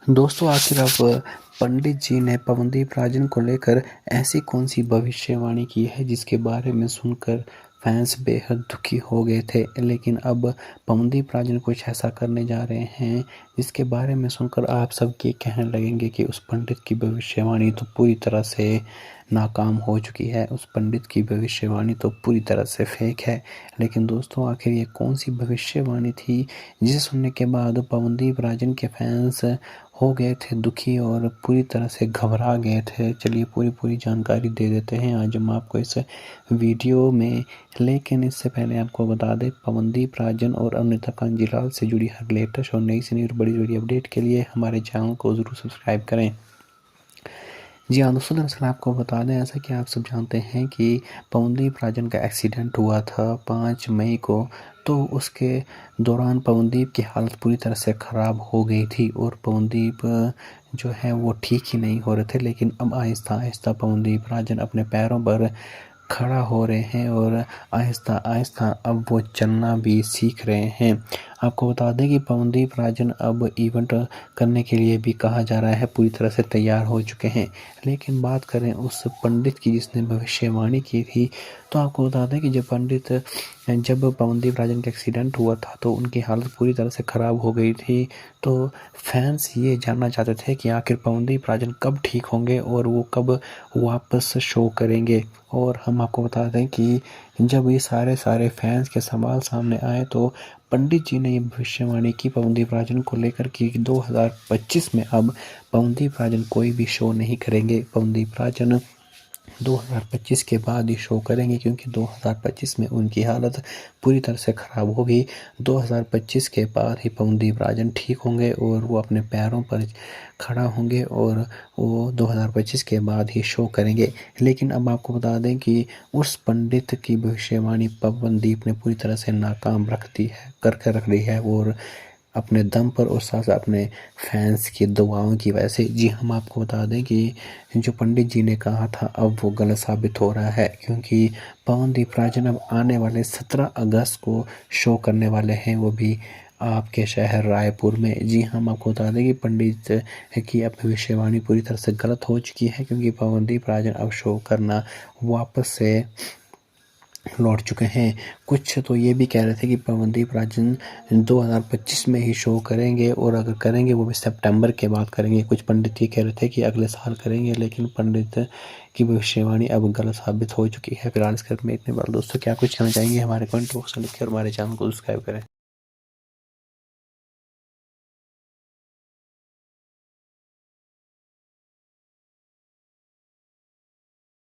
दोस्तों आखिर अब पंडित जी ने पवनदीप राजन को लेकर ऐसी कौन सी भविष्यवाणी की है जिसके बारे में सुनकर फैंस बेहद दुखी हो गए थे। लेकिन अब पवनदीप राजन कुछ ऐसा करने जा रहे हैं जिसके बारे में सुनकर आप सब ये कहने लगेंगे कि उस पंडित की भविष्यवाणी तो पूरी तरह से नाकाम हो चुकी है, उस पंडित की भविष्यवाणी तो पूरी तरह से फेक है। लेकिन दोस्तों आखिर ये कौन सी भविष्यवाणी थी जिसे सुनने के बाद पवनदीप राजन के फैंस हो गए थे दुखी और पूरी तरह से घबरा गए थे। चलिए पूरी जानकारी दे देते हैं आज हम आपको इस वीडियो में। लेकिन इससे पहले आपको बता दें, पवनदीप राजन और अमृता कांजीलाल से जुड़ी हर लेटेस्ट और नई से नई बड़ी अपडेट के लिए हमारे चैनल को ज़रूर सब्सक्राइब करें। जी हाँ दोस्तों, दरअसल आपको बता दें, ऐसा कि आप सब जानते हैं कि पवनदीप राजन का एक्सीडेंट हुआ था 5 मई को। तो उसके दौरान पवनदीप की हालत पूरी तरह से ख़राब हो गई थी और पवनदीप जो है वो ठीक ही नहीं हो रहे थे। लेकिन अब आहिस्ता आहिस्ता पवनदीप राजन अपने पैरों पर खड़ा हो रहे हैं और आहिस्ता आहिस्ता अब वो चलना भी सीख रहे हैं। आपको बता दें कि पवनदीप राजन अब इवेंट करने के लिए भी कहा जा रहा है, पूरी तरह से तैयार हो चुके हैं। लेकिन बात करें उस पंडित की जिसने भविष्यवाणी की थी, तो आपको बता दें कि जब पवनदीप राजन का एक्सीडेंट हुआ था तो उनकी हालत पूरी तरह से ख़राब हो गई थी। तो फैंस ये जानना चाहते थे कि आखिर पवनदीप राजन कब ठीक होंगे और वो कब वापस शो करेंगे। और हम आपको बता दें कि जब ये सारे फैंस के सवाल सामने आए तो पंडित जी ने ये भविष्यवाणी की पवनदीप राजन को लेकर कि 2025 में अब पवनदीप राजन कोई भी शो नहीं करेंगे। पवनदीप राजन 2025 के बाद ही शो करेंगे, क्योंकि 2025 में उनकी हालत पूरी तरह से ख़राब होगी। 2025 के बाद ही पवनदीप राजन ठीक होंगे और वो अपने पैरों पर खड़ा होंगे और वो 2025 के बाद ही शो करेंगे। लेकिन अब आपको बता दें कि उस पंडित की भविष्यवाणी पवनदीप ने पूरी तरह से नाकाम करके रख दी है और अपने दम पर और साथ अपने फैंस की दुआओं की वजह से। जी हम आपको बता दें कि जो पंडित जी ने कहा था अब वो गलत साबित हो रहा है, क्योंकि पवनदीप राजन अब आने वाले 17 अगस्त को शो करने वाले हैं, वो भी आपके शहर रायपुर में। जी हम आपको बता दें कि पंडित की अब भविष्यवाणी पूरी तरह से गलत हो चुकी है, क्योंकि पवनदीप राजन अब शो करना वापस से लौट चुके हैं। कुछ तो ये भी कह रहे थे कि पवनदीप राजन 2025 में ही शो करेंगे और अगर करेंगे वो भी सितंबर के बाद करेंगे। कुछ पंडित ये कह रहे थे कि अगले साल करेंगे, लेकिन पंडित की भविष्यवाणी अब गलत साबित हो चुकी है। फिलहाल इस में इतने बार। दोस्तों क्या कुछ कहना चाहेंगे हमारे कमेंट बॉक्स में लिखकर हमारे चैनल को सब्सक्राइब करें।